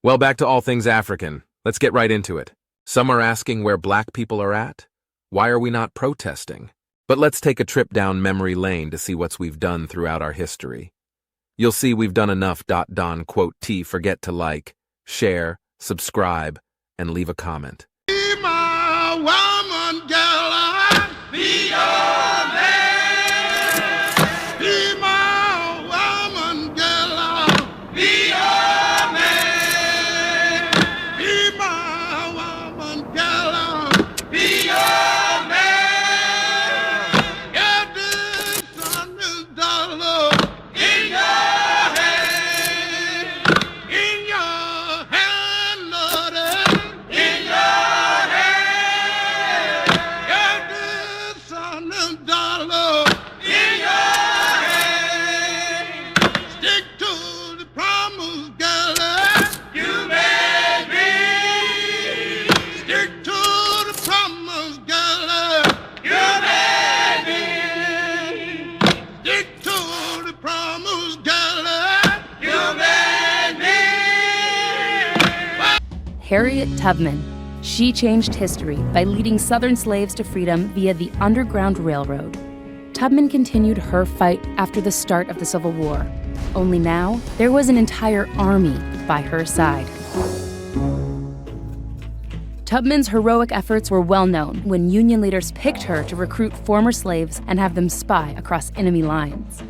Well, back to all things African. Let's get right into it. Some are asking where black people are at. Why are we not protesting? But let's take a trip down memory lane to see what we've done throughout our history. You'll see we've done enough. Quote T. Forget to like, share, subscribe, and leave a comment. Be my woman, girl, be your man. Be my woman, girl, be your man. Be my woman, girl, be your man. Get this $100 in your hand, Lordy. In your hand, get this $100 in your hand. Stick to the promise, girl, you made me. Stick to the promise, girl, you made me. Stick to the promise, girl, you made me. Harriet Tubman. She changed history by leading Southern slaves to freedom via the Underground Railroad. Tubman continued her fight after the start of the Civil War. Only now, there was an entire army by her side. Tubman's heroic efforts were well known when Union leaders picked her to recruit former slaves and have them spy across enemy lines.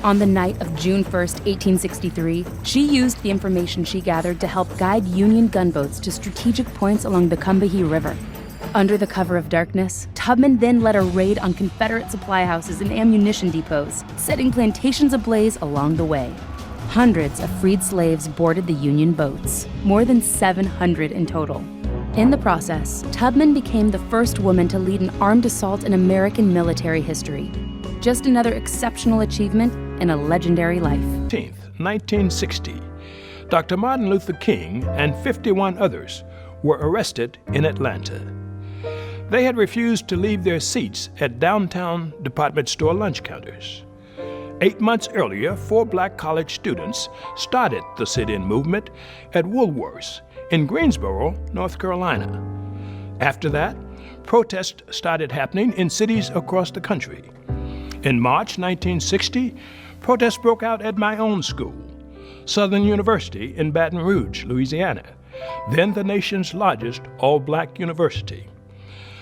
On the night of June 1st, 1863, she used the information she gathered to help guide Union gunboats to strategic points along the Combahee River. Under the cover of darkness, Tubman then led a raid on Confederate supply houses and ammunition depots, setting plantations ablaze along the way. Hundreds of freed slaves boarded the Union boats, more than 700 in total. In the process, Tubman became the first woman to lead an armed assault in American military history. Just another exceptional achievement in a legendary life. 1960, Dr. Martin Luther King and 51 others were arrested in Atlanta. They had refused to leave their seats at downtown department store lunch counters. 8 months earlier, 4 black college students started the sit-in movement at Woolworth's in Greensboro, North Carolina. After that, protests started happening in cities across the country. In March 1960, protests broke out at my own school, Southern University in Baton Rouge, Louisiana, then the nation's largest all-black university.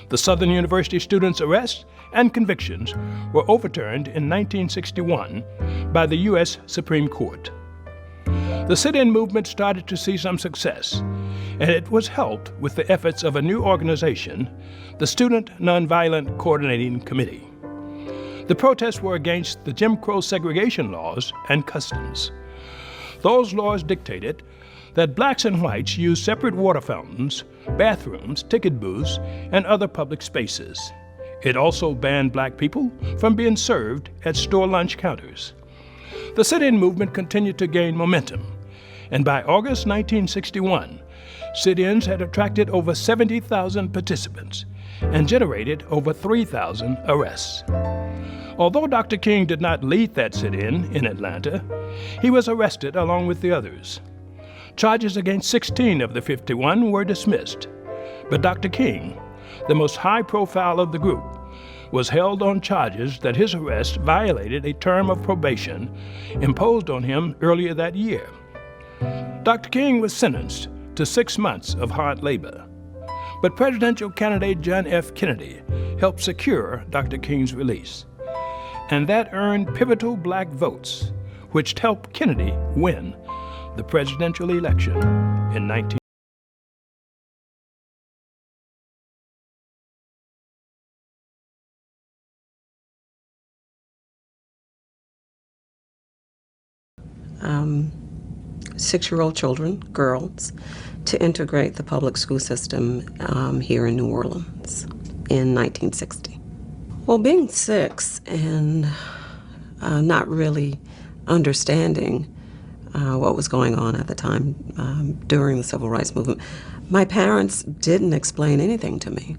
The Southern University students' arrests and convictions were overturned in 1961 by the U.S. Supreme Court. The sit-in movement started to see some success, and it was helped with the efforts of a new organization, the Student Nonviolent Coordinating Committee. The protests were against the Jim Crow segregation laws and customs. Those laws dictated that blacks and whites use separate water fountains, bathrooms, ticket booths, and other public spaces. It also banned black people from being served at store lunch counters. The sit-in movement continued to gain momentum, and by August 1961, sit-ins had attracted over 70,000 participants and generated over 3,000 arrests. Although Dr. King did not lead that sit-in Atlanta, he was arrested along with the others. Charges against 16 of the 51 were dismissed, but Dr. King, the most high-profile of the group, was held on charges that his arrest violated a term of probation imposed on him earlier that year. Dr. King was sentenced to 6 months of hard labor, but presidential candidate John F. Kennedy helped secure Dr. King's release. And that earned pivotal black votes, which helped Kennedy win the presidential election in 19. Six-year-old children, girls, to integrate the public school system here in New Orleans in 1960. Well, being 6 and not really understanding what was going on at the time during the Civil Rights Movement, my parents didn't explain anything to me.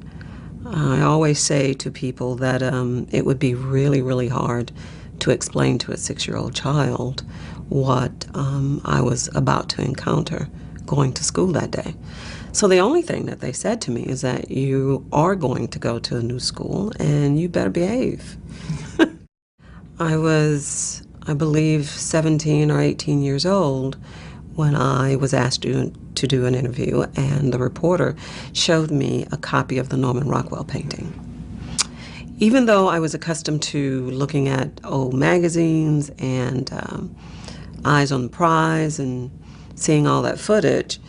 I always say to people that it would be really, really hard to explain to a 6-year-old child what I was about to encounter going to school that day. So the only thing that they said to me is that you are going to go to a new school and you better behave. I was, I believe, 17 or 18 years old when I was asked to do an interview, and the reporter showed me a copy of the Norman Rockwell painting. Even though I was accustomed to looking at old magazines and Eyes on the Prize and seeing all that footage,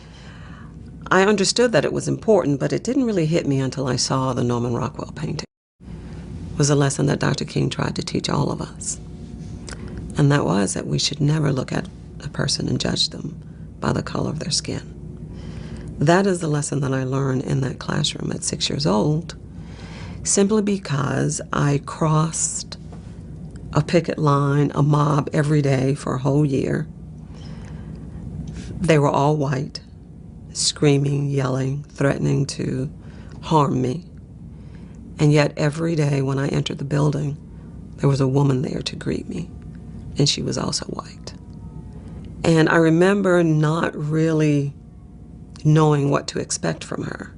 I understood that it was important, but it didn't really hit me until I saw the Norman Rockwell painting. It was a lesson that Dr. King tried to teach all of us. And that was that we should never look at a person and judge them by the color of their skin. That is the lesson that I learned in that classroom at 6 years old, simply because I crossed a picket line, a mob every day for a whole year. They were all white, screaming, yelling, threatening to harm me. And yet every day when I entered the building, there was a woman there to greet me, and she was also white. And I remember not really knowing what to expect from her,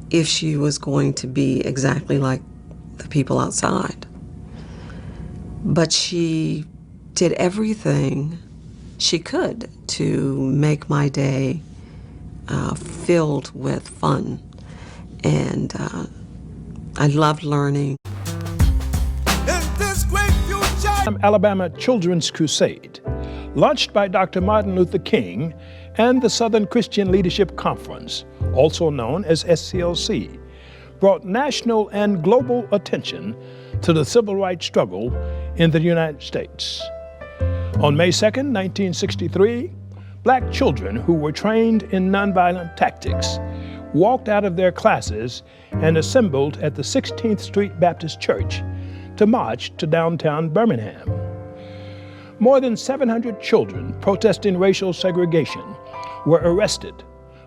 if she was going to be exactly like the people outside. But she did everything she could to make my day filled with fun. And I loved learning. Alabama Children's Crusade, launched by Dr. Martin Luther King and the Southern Christian Leadership Conference, also known as SCLC, brought national and global attention to the civil rights struggle in the United States. On May 2, 1963, black children who were trained in nonviolent tactics walked out of their classes and assembled at the 16th Street Baptist Church to march to downtown Birmingham. More than 700 children protesting racial segregation were arrested,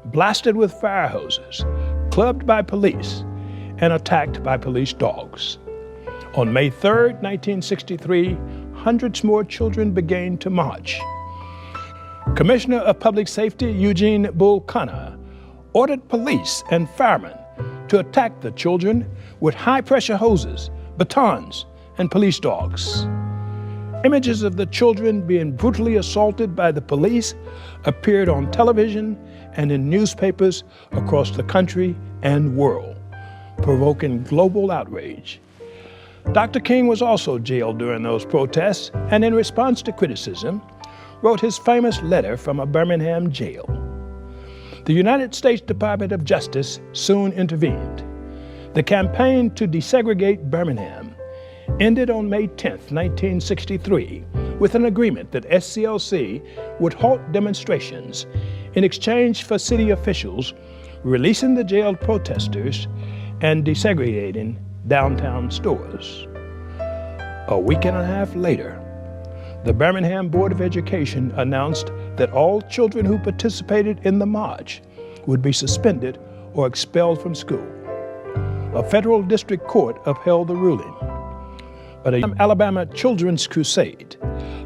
blasted with fire hoses, clubbed by police, and attacked by police dogs. On May 3, 1963, hundreds more children began to march. Commissioner of Public Safety Eugene Bull Connor ordered police and firemen to attack the children with high-pressure hoses, batons, and police dogs. Images of the children being brutally assaulted by the police appeared on television and in newspapers across the country and world, provoking global outrage. Dr. King was also jailed during those protests, and in response to criticism, wrote his famous letter from a Birmingham jail. The United States Department of Justice soon intervened. The campaign to desegregate Birmingham ended on May 10, 1963, with an agreement that SCLC would halt demonstrations in exchange for city officials releasing the jailed protesters and desegregating downtown stores. A week and a half later, the Birmingham Board of Education announced that all children who participated in the march would be suspended or expelled from school. A federal district court upheld the ruling. But an Alabama Children's Crusade,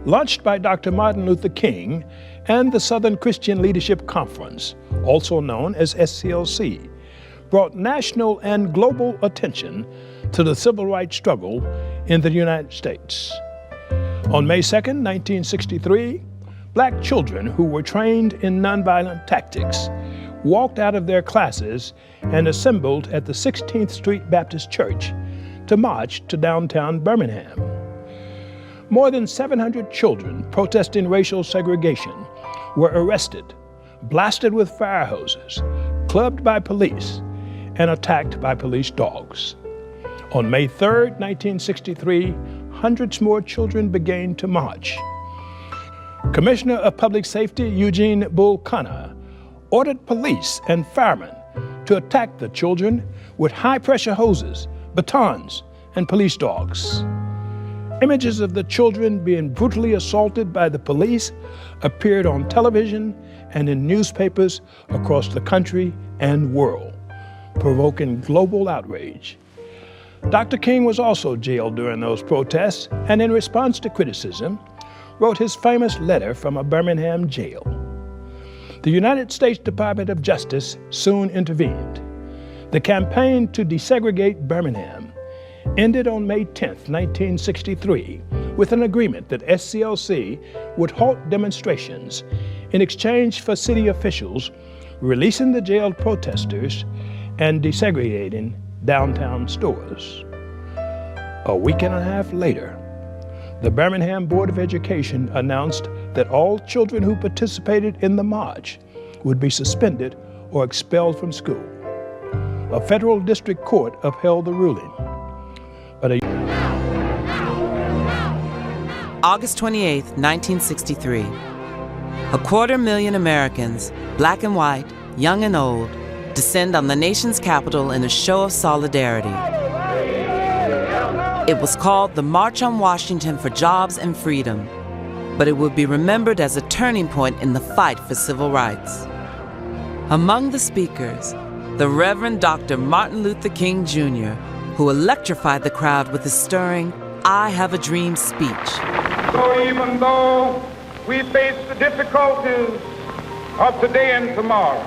launched by Dr. Martin Luther King and the Southern Christian Leadership Conference, also known as SCLC, brought national and global attention to the civil rights struggle in the United States. On May 2, 1963, black children who were trained in nonviolent tactics walked out of their classes and assembled at the 16th Street Baptist Church to march to downtown Birmingham. More than 700 children protesting racial segregation were arrested, blasted with fire hoses, clubbed by police, and attacked by police dogs. On May 3, 1963, hundreds more children began to march. Commissioner of Public Safety Eugene Bull Connor ordered police and firemen to attack the children with high-pressure hoses, batons, and police dogs. Images of the children being brutally assaulted by the police appeared on television and in newspapers across the country and world, provoking global outrage. Dr. King was also jailed during those protests, and in response to criticism, wrote his famous letter from a Birmingham jail. The United States Department of Justice soon intervened. The campaign to desegregate Birmingham ended on May 10, 1963, with an agreement that SCLC would halt demonstrations in exchange for city officials releasing the jailed protesters and desegregating downtown stores. A week and a half later, the Birmingham Board of Education announced that all children who participated in the march would be suspended or expelled from school. A federal district court upheld the ruling. But August 28, 1963. 250,000 Americans, black and white, young and old, descend on the nation's capital in a show of solidarity. It was called the March on Washington for Jobs and Freedom, but it would be remembered as a turning point in the fight for civil rights. Among the speakers, the Reverend Dr. Martin Luther King Jr., who electrified the crowd with his stirring "I Have a Dream" speech. So even though we face the difficulties of today and tomorrow,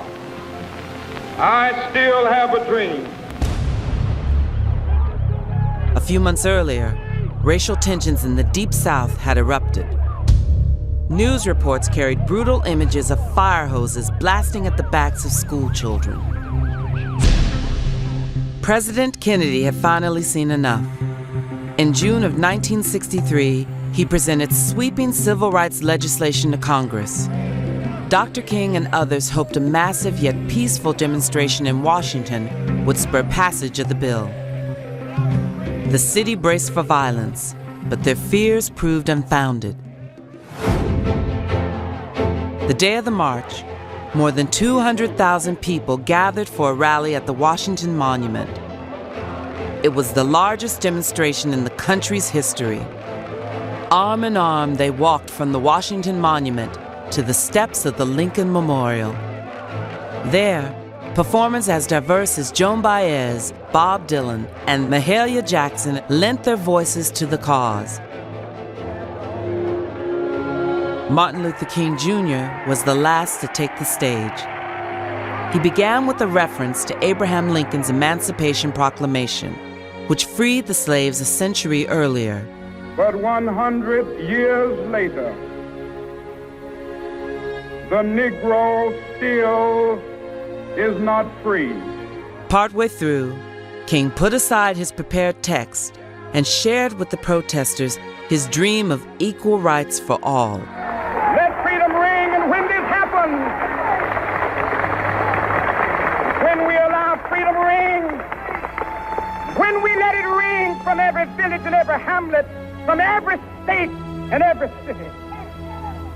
I still have a dream. A few months earlier, racial tensions in the Deep South had erupted. News reports carried brutal images of fire hoses blasting at the backs of school children. President Kennedy had finally seen enough. In June of 1963, he presented sweeping civil rights legislation to Congress. Dr. King and others hoped a massive yet peaceful demonstration in Washington would spur passage of the bill. The city braced for violence, but their fears proved unfounded. The day of the march, more than 200,000 people gathered for a rally at the Washington Monument. It was the largest demonstration in the country's history. Arm in arm, they walked from the Washington Monument to the steps of the Lincoln Memorial. There, performers as diverse as Joan Baez, Bob Dylan, and Mahalia Jackson lent their voices to the cause. Martin Luther King Jr. was the last to take the stage. He began with a reference to Abraham Lincoln's Emancipation Proclamation, which freed the slaves a century earlier. But 100 years later, the Negro still is not free. Partway through, King put aside his prepared text and shared with the protesters his dream of equal rights for all. Let freedom ring, and when this happens, when we allow freedom ring, when we let it ring from every village and every hamlet, from every state and every city,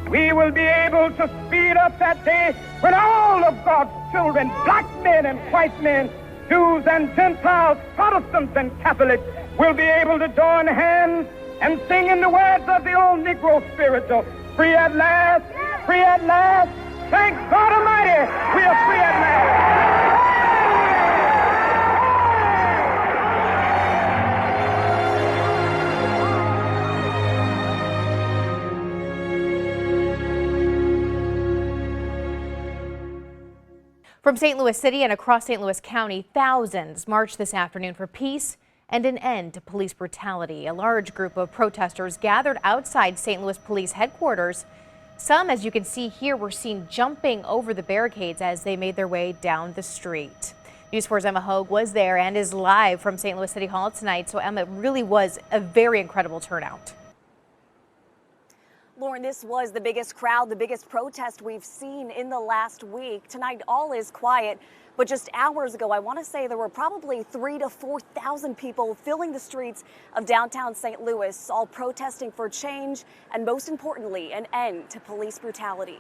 we will be able to speed up that day when all of God's children, black men and white men, Jews and Gentiles, Protestants and Catholics, will be able to join hands and sing in the words of the old Negro spiritual, free at last, free at last. Thank God Almighty, we are free at last. From St. Louis City and across St. Louis County, thousands marched this afternoon for peace and an end to police brutality. A large group of protesters gathered outside St. Louis Police headquarters. Some, as you can see here, were seen jumping over the barricades as they made their way down the street. News 4's Emma Hogue was there and is live from St. Louis City Hall tonight. So, Emma, it really was a very incredible turnout. Lauren, this was the biggest crowd, the biggest protest we've seen in the last week. Tonight, all is quiet. But just hours ago, I want to say there were probably 3,000 to 4,000 people filling the streets of downtown St. Louis, all protesting for change and, most importantly, an end to police brutality.